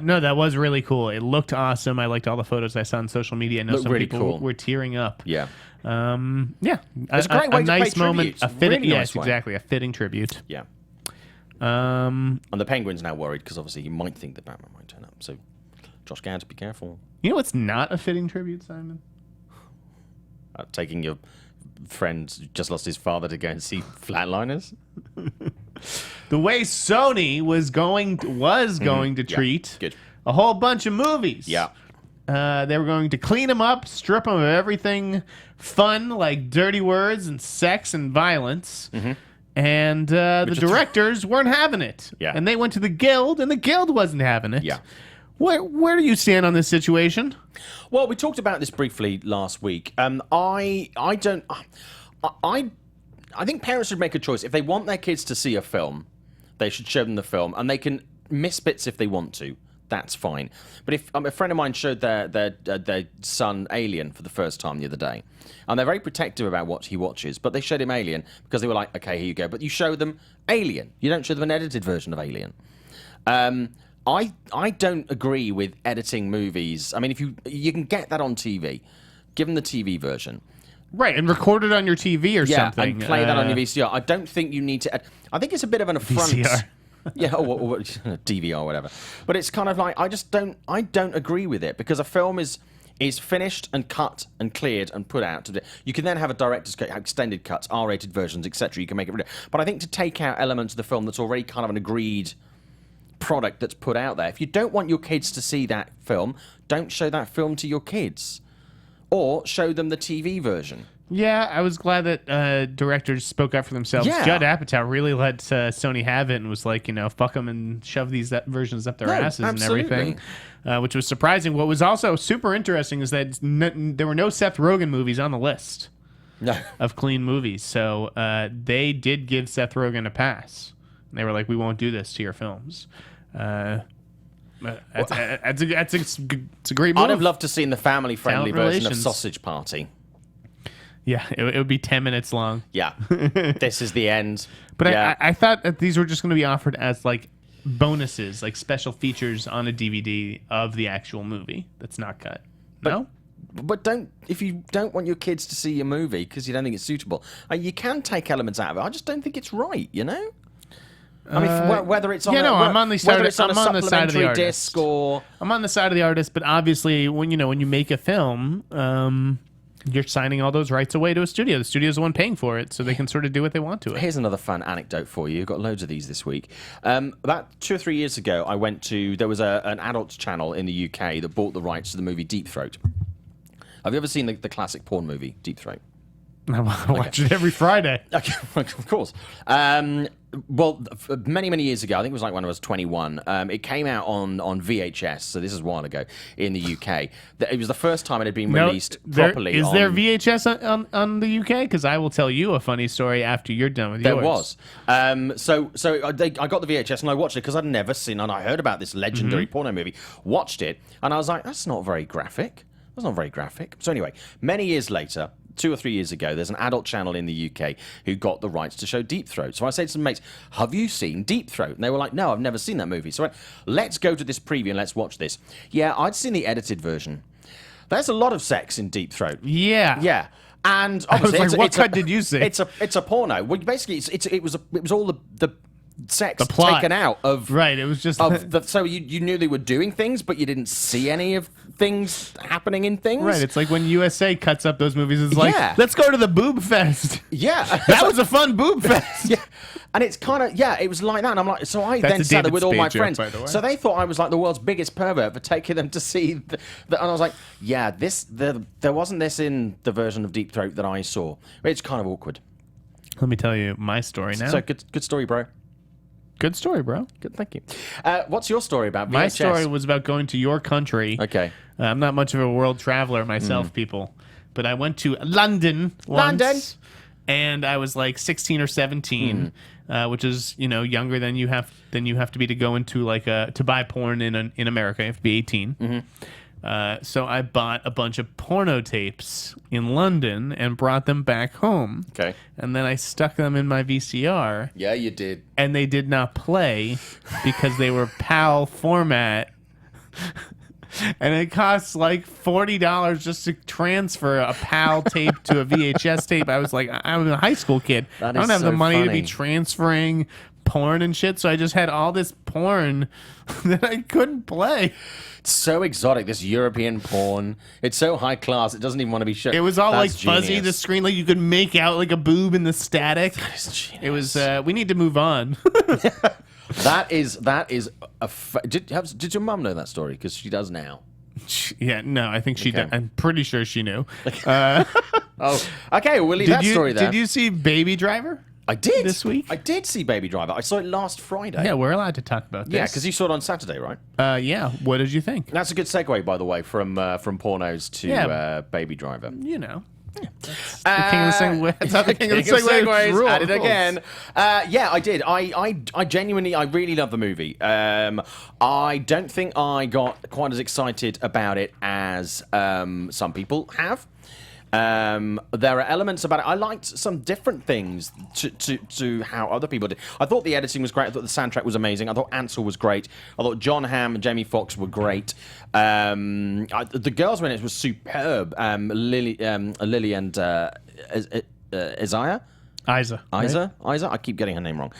No, that was really cool. It looked awesome. I liked all the photos I saw on social media. I know some really people cool. were tearing up. Yeah. Yeah. It's a great way to nice pay moment. tribute. A fitting, Really nice yes, way. exactly. A fitting tribute. Yeah. And the Penguin's now worried because obviously he might think that Batman might turn up. So, Josh Gad, be careful. You know what's not a fitting tribute, Simon? Taking your friend who just lost his father to go and see Flatliners. The way Sony was going to treat Good. a whole bunch of movies. Yeah. They were going to clean them up, strip them of everything fun like dirty words and sex and violence. And the directors weren't having it. Yeah. And they went to the Guild, and the Guild wasn't having it. Yeah. Where do you stand on this situation? Well, we talked about this briefly last week. I think parents should make a choice. If they want their kids to see a film, they should show them the film, and they can miss bits if they want to. That's fine. But if a friend of mine showed their son Alien for the first time the other day, and they're very protective about what he watches, but they showed him Alien because they were like, okay, here you go. But you show them Alien. You don't show them an edited version of Alien. I don't agree with editing movies. I mean, if you can get that on TV, give them the TV version. Right, and record it on your TV or something. And play that on your VCR. I don't think you need to. I think it's a bit of an affront. VCR. Yeah, or DVR, whatever. But it's kind of like I don't agree with it because a film is finished and cut and cleared and put out. You can then have a director's cut, extended cuts, R-rated versions, etc. You can make it. But I think to take out elements of the film that's already kind of an agreed product that's put out there. If you don't want your kids to see that film, don't show that film to your kids, or show them the TV version. Yeah, I was glad that directors spoke up for themselves. Yeah. Judd Apatow really let Sony have it and was like, fuck them and shove these versions up their asses absolutely. and everything, which was surprising. What was also super interesting is that there were no Seth Rogen movies on the list of clean movies. So they did give Seth Rogen a pass. They were like, we won't do this to your films. It's a great move. I'd have loved to see the family-friendly Talent version of relations. Sausage Party. Yeah, it would be 10 minutes long. Yeah. This is the end. But yeah. I thought that these were just going to be offered as like bonuses, like special features on a DVD of the actual movie that's not cut. No? But if you don't want your kids to see your movie because you don't think it's suitable, you can take elements out of it. I just don't think it's right, I mean, whether it's on I'm on the side of the supplementary artist. disc or I'm on the side of the artist, but obviously when you make a film, you're signing all those rights away to a studio. The studio's the one paying for it, so they can sort of do what they want to it. Here's another fun anecdote for you. You've got loads of these this week. About 2 or 3 years ago, there was an adult channel in the UK that bought the rights to the movie Deep Throat. Have you ever seen the classic porn movie Deep Throat? I watch it every Friday. Okay, of course. Well, many, many years ago, I think it was like when I was 21, it came out on VHS, so this is a while ago, in the UK. It was the first time it had been released properly. Is there VHS on the UK? Because I will tell you a funny story after you're done with yours. There was. So I got the VHS and I watched it because I'd never seen, and I heard about this legendary porno movie, watched it, and I was like, that's not very graphic. That's not very graphic. So anyway, many years later, 2 or 3 years ago, there's an adult channel in the UK who got the rights to show Deep Throat. So I said to some mates, have you seen Deep Throat? And they were like, no, I've never seen that movie. So I went, let's go to this preview and let's watch this. Yeah, I'd seen the edited version. There's a lot of sex in Deep Throat. Yeah. Yeah. And obviously, what cut did you see? It's a porno. Well, basically, it was all the sex The plot. taken out of Right. It was just so you knew they were doing things, but you didn't see any of things happening in things. right. It's like when USA cuts up those movies. It's like, Yeah. let's go to the boob fest. Yeah, That was a fun boob fest. yeah. And it's kind of, it was like that. And I'm like, so I That's then a sat there David with all my Spade joke, friends. by the way. So they thought I was like the world's biggest pervert for taking them to see. And I was like, there wasn't this in the version of Deep Throat that I saw. It's kind of awkward. Let me tell you my story now. So good story, bro. Good story, bro. Good, thank you. What's your story about VHS? My story was about going to your country. Okay. I'm not much of a world traveler myself, people, but I went to London once, London. and I was like 16 or 17, which is younger than you have to be to go into to buy porn in America. You have to be 18. So I bought a bunch of porno tapes in London and brought them back home. Okay. And then I stuck them in my VCR. Yeah, you did. And they did not play because they were PAL format. And it costs like $40 just to transfer a PAL tape to a VHS tape. I was like, I'm a high school kid. That I is don't have the so money to funny. be transferring porn and shit. So I just had all this porn that I couldn't play. It's so exotic, this European porn. It's so high class, it doesn't even want to be shown. It was all That's like fuzzy, genius. the screen, like you could make out like a boob in the static. Genius. It was, we need to move on. That is did your mum know that story? Because she does now. Yeah, no, I think she Okay. did. I'm pretty sure she knew. Oh, okay. We'll leave that story there. Did you see Baby Driver? I did this week? I did see Baby Driver. I saw it last Friday. Yeah, we're allowed to talk about this. Yeah, because you saw it on Saturday, right? Yeah, what did you think? That's a good segue, by the way, from pornos to Yeah. Baby Driver. You know. That's the king of the segue. That's how the king of the King of segue rules. At it again. Yeah, I did. I genuinely, I really love the movie. I don't think I got quite as excited about it as some people have. There are elements about it. I liked some different things to how other people did. I thought the editing was great. I thought the soundtrack was amazing. I thought Ansel was great. I thought John Hamm and Jamie Foxx were great. The girls in it was superb. Lily and Isaiah. Isa. Isa? I keep getting her name wrong.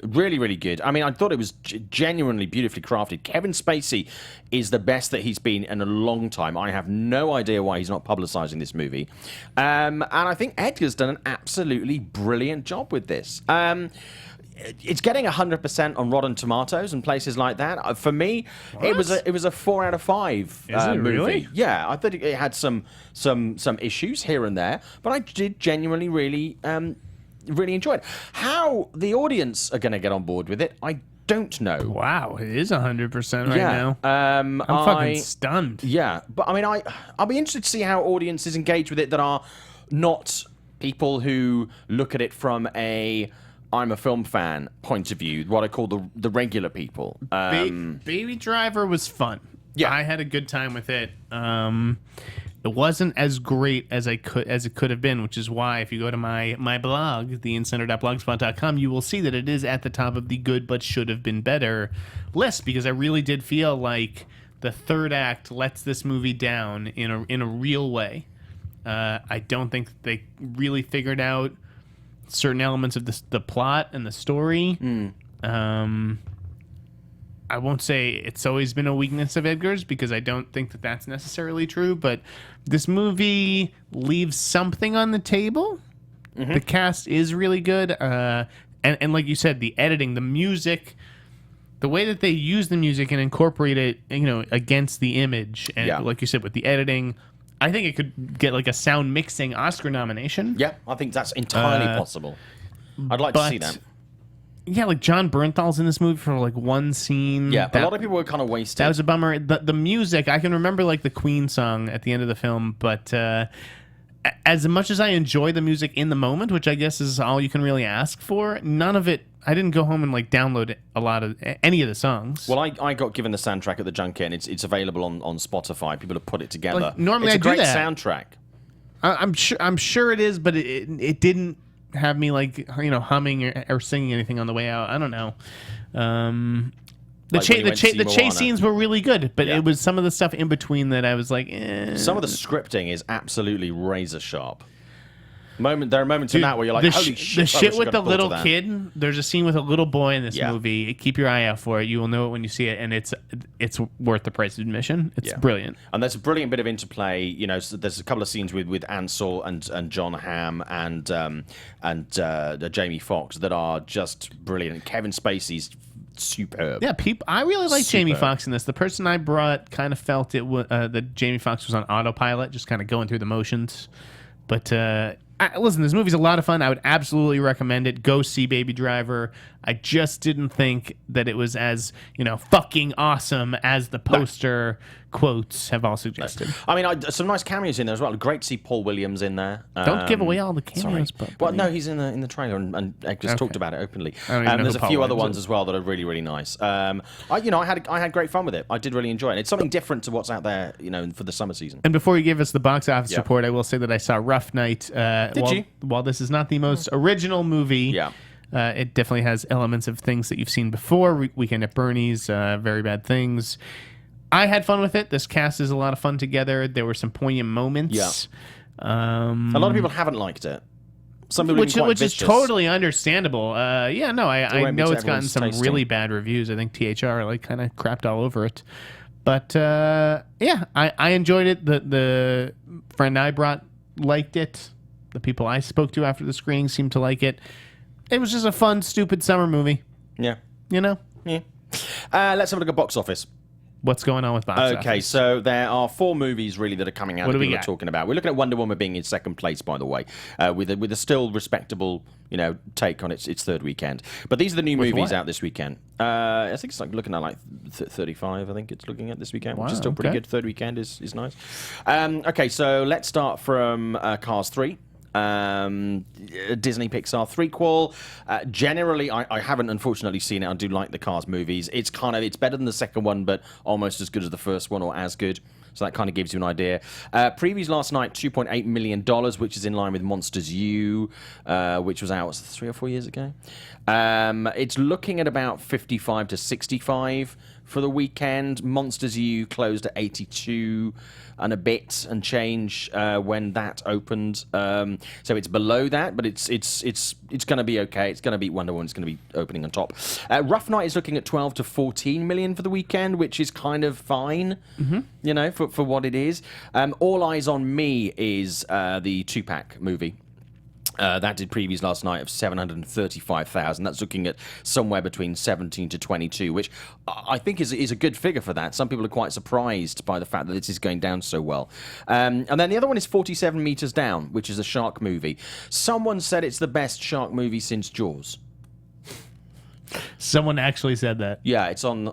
Really, really good. I mean, I thought it was genuinely beautifully crafted. Kevin Spacey is the best that he's been in a long time. I have no idea why he's not publicizing this movie. And I think Edgar's done an absolutely brilliant job with this. It's getting 100% on Rotten Tomatoes and places like that. For me, it was a 4 out of 5 Is it movie. really? Yeah, I thought it had some issues here and there, but I did genuinely really enjoy it. How the audience are going to get on board with it, I don't know. Wow, it is 100% right now. I'm I'm fucking stunned. Yeah, but I mean, I'll be interested to see how audiences engage with it that are not people who look at it from I'm a film fan point of view, what I call the regular people. Baby Driver was fun. Yeah. I had a good time with it. It wasn't as great as it could have been, which is why if you go to my blog, theinsider.blogspot.com, you will see that it is at the top of the good but should have been better list, because I really did feel like the third act lets this movie down in a real way. I don't think they really figured out certain elements of the plot and the story. I won't say it's always been a weakness of Edgar's, because I don't think that that's necessarily true, but this movie leaves something on the table. The cast is really good. And like you said, the editing, the music, the way that they use the music and incorporate it, against the image. And like you said, with the editing, I think it could get like a sound mixing Oscar nomination. Yeah, I think that's entirely possible. I'd like to see that. Yeah, like John Bernthal's in this movie for like one scene. Yeah, a lot of people were kind of wasted. That was a bummer. The music, I can remember like the Queen song at the end of the film, but as much as I enjoy the music in the moment, which I guess is all you can really ask for, none of it, I didn't go home and like download a lot of any of the songs. Well, I got given the soundtrack at the junket, and it's available on Spotify. People have put it together. Like, normally it's I a do great that. soundtrack. I'm sure it is, but it didn't have me like humming or singing anything on the way out. I don't know. The Like when you went to see chase Moana. scenes were really good, but Yeah. it was some of the stuff in between that I was like, eh. Some of the scripting is absolutely razor sharp. There are moments in that where you're like, holy shit. The I shit wish I with could the have thought little of that. kid. There's a scene with a little boy in this Yeah. movie. Keep your eye out for it. You will know it when you see it, and it's worth the price of admission. It's Yeah. brilliant. And there's a brilliant bit of interplay. You know, so there's a couple of scenes with Ansel and John Hamm and Jamie Foxx that are just brilliant. Kevin Spacey's superb. Yeah, I really like Jamie Superb. Foxx in this. The person I brought kind of felt that Jamie Foxx was on autopilot, just kind of going through the motions. But listen, this movie's a lot of fun. I would absolutely recommend it. Go see Baby Driver. I just didn't think that it was as, fucking awesome as the poster quotes have all suggested. I mean, some nice cameos in there as well. Great to see Paul Williams in there. Don't give away all the cameos. Sorry. Well, no, he's in the trailer and Egg just talked about it openly. I don't even know There's who a Paul few other Williams ones is. as well that are really, really nice. I had great fun with it. I did really enjoy it. It's something different to what's out there, for the summer season. And before you give us the box office Yeah. report, I will say that I saw Rough Night. You? While this is not the most original movie, Yeah. it definitely has elements of things that you've seen before. Weekend at Bernie's, Very Bad Things. I had fun with it. This cast is a lot of fun together. There were some poignant moments. A lot of people haven't liked it. Some people Which is totally understandable. I won't know be it's to gotten everyone's some tasting. really bad reviews. I think THR kind of crapped all over it. But I enjoyed it. The friend I brought liked it. The people I spoke to after the screening seemed to like it. It was just a fun, stupid summer movie. Yeah. Yeah. Let's have a look at box office. What's going on with box office? Okay, so there are 4 movies really that are coming out What that do we people are got? talking about. We're looking at Wonder Woman being in second place, by the way, with a still respectable, take on its third weekend. But these are the new movies what? out this weekend. I think it's looking at 35. I think it's looking at this weekend, which is Wow, still pretty okay. good. Third weekend is nice. Okay, so let's start from Cars 3. Disney Pixar threequel. Generally, I haven't unfortunately seen it. I do like the Cars movies. It's better than the second one, but almost as good as the first one, or as good. So that kind of gives you an idea. Previews last night, $2.8 million, which is in line with Monsters U, which was out 3 or 4 years ago. It's looking at about 55 to 65 for the weekend. Monsters U closed at 82 and a bit and change when that opened. So it's below that, but it's going to be okay. It's going to beat Wonder Woman. It's going to be opening on top. Rough Night is looking at 12 to 14 million for the weekend, which is kind of fine, for what it is. All Eyes on Me is the 2-pack movie. That did previews last night of 735,000. That's looking at somewhere between 17 to 22, which I think is a good figure for that. Some people are quite surprised by the fact that this is going down so well. And then the other one is 47 Meters Down, which is a shark movie. Someone said it's the best shark movie since Jaws. Someone actually said that. Yeah, it's on the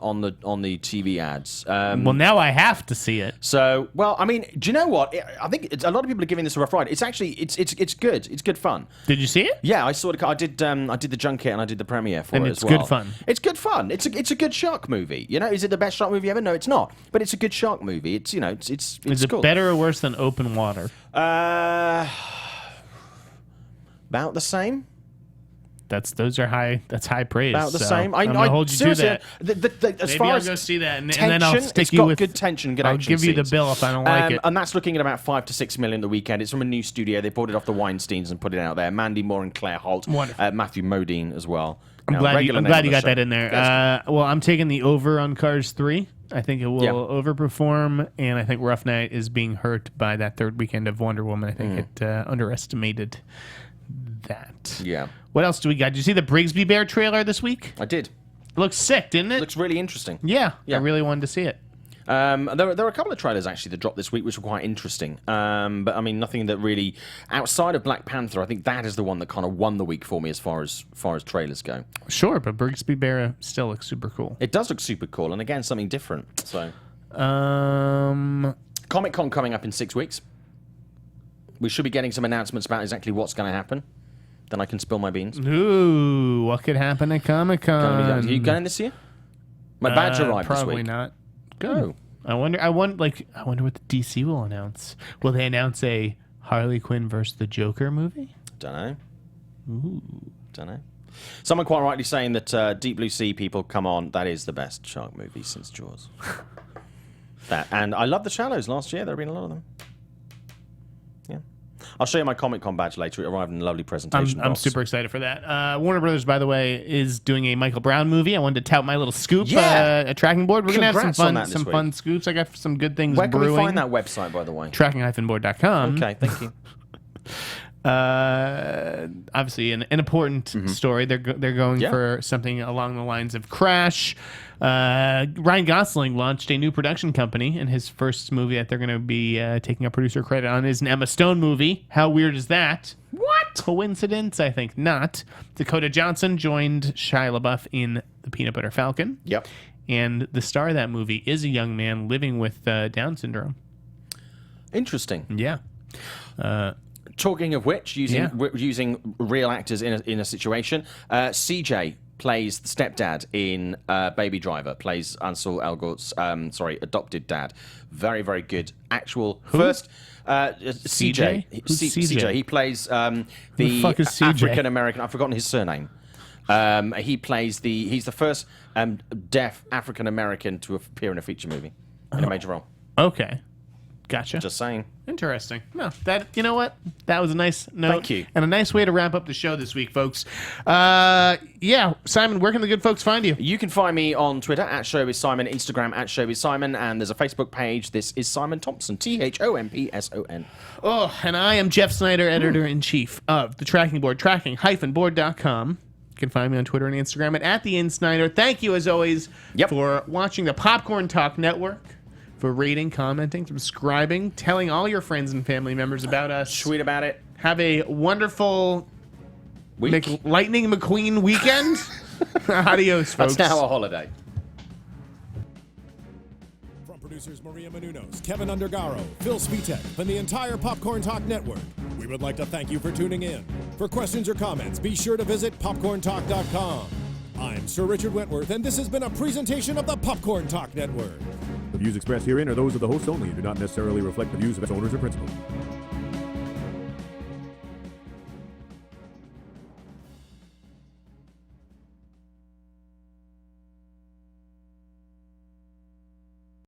TV ads. Well, now I have to see it. So, well, I mean, do you know what? I think a lot of people are giving this a rough ride. It's actually it's good. It's good fun. Did you see it? Yeah, I saw it. I did the junket and I did the premiere for And it it's as well. good fun. It's good fun. It's a good shark movie. Is it the best shark movie ever? No, it's not. But it's a good shark movie. It's Is it cool. better or worse than Open Water? About the same. That's high praise. About the so same. I'm gonna hold you to seriously, that. as Maybe far I'll as go see that, and tension, then I'll stick it's you got with good tension, good I'll action give you the scenes. bill if I don't like it. And that's looking at about 5 to 6 million the weekend. It's from a new studio. They bought it off the Weinsteins and put it out there. Mandy Moore and Claire Holt. Wonderful. Matthew Modine as well. I'm glad you got that in there. Well, I'm taking the over on Cars 3. I think it will overperform, and I think Rough Night is being hurt by that third weekend of Wonder Woman. I think it underestimated that. Yeah. What else do we got? Did you see the Brigsby Bear trailer this week? I did. It looks sick, didn't it? Looks really interesting. Yeah, Yeah. I really wanted to see it. There are a couple of trailers actually that dropped this week, which were quite interesting. But I mean, nothing that really outside of Black Panther. I think that is the one that kind of won the week for me as far as trailers go. Sure, but Brigsby Bear still looks super cool. It does look super cool, and again, something different. So, Comic-Con coming up in 6 weeks. We should be getting some announcements about exactly what's going to happen. Then I can spill my beans. Ooh, what could happen at Comic-Con? Are you going this year? My badge arrived this Probably week. not. Good. Oh. I wonder what the DC will announce. Will they announce a Harley Quinn versus the Joker movie? Don't know. Don't know. Someone quite rightly saying that Deep Blue Sea, people, come on, that is the best shark movie since Jaws. And I love The Shallows last year. There have been a lot of them. Yeah. I'll show you my Comic-Con badge later. It arrived in a lovely presentation I'm box. super excited for that. Warner Brothers, by the way, is doing a Michael Brown movie. I wanted to tout my little scoop, a tracking board. We're gonna have some fun scoops. I got some good things. Where can brewing. we find that website, by the way? Tracking-board.com. Okay, thank you. Obviously an important story. They're going for something along the lines of Crash. Ryan Gosling launched a new production company, and his first movie that they're going to be taking a producer credit on is an Emma Stone movie. How weird is that? What? Coincidence? I think not. Dakota Johnson joined Shia LaBeouf in The Peanut Butter Falcon. Yep. And the star of that movie is a young man living with Down syndrome. Interesting. Yeah. Talking of which, using real actors in a situation, CJ plays the stepdad in Baby Driver, plays Ansel Elgort's adopted dad. Very, very good. Actual first CJ. Who's CJ? He plays the the fuck is CJ? African American. I've forgotten his surname. He's the first deaf African American to appear in a feature movie in a major role. Okay. Gotcha. Just saying. Interesting. No, you know what? That was a nice note. Thank you. And a nice way to wrap up the show this week, folks. Simon, where can the good folks find you? You can find me on Twitter at ShowbizSimon, Instagram at ShowbizSimon, and there's a Facebook page. This is Simon Thompson, ThompSon. Oh, and I am Jeff Sneider, editor-in-chief of the Tracking Board, tracking-board.com. You can find me on Twitter and Instagram at @TheInSneider. Thank you, as always, for watching the Popcorn Talk Network. For rating, commenting, subscribing, telling all your friends and family members about us. Tweet about it. Have a wonderful week. Lightning McQueen weekend. Adios, folks. That's now a holiday. From producers Maria Menounos, Kevin Undergaro, Phil Svitek, and the entire Popcorn Talk Network, we would like to thank you for tuning in. For questions or comments, be sure to visit popcorntalk.com. I'm Sir Richard Wentworth, and this has been a presentation of the Popcorn Talk Network. The views expressed herein are those of the hosts only and do not necessarily reflect the views of its owners or principals.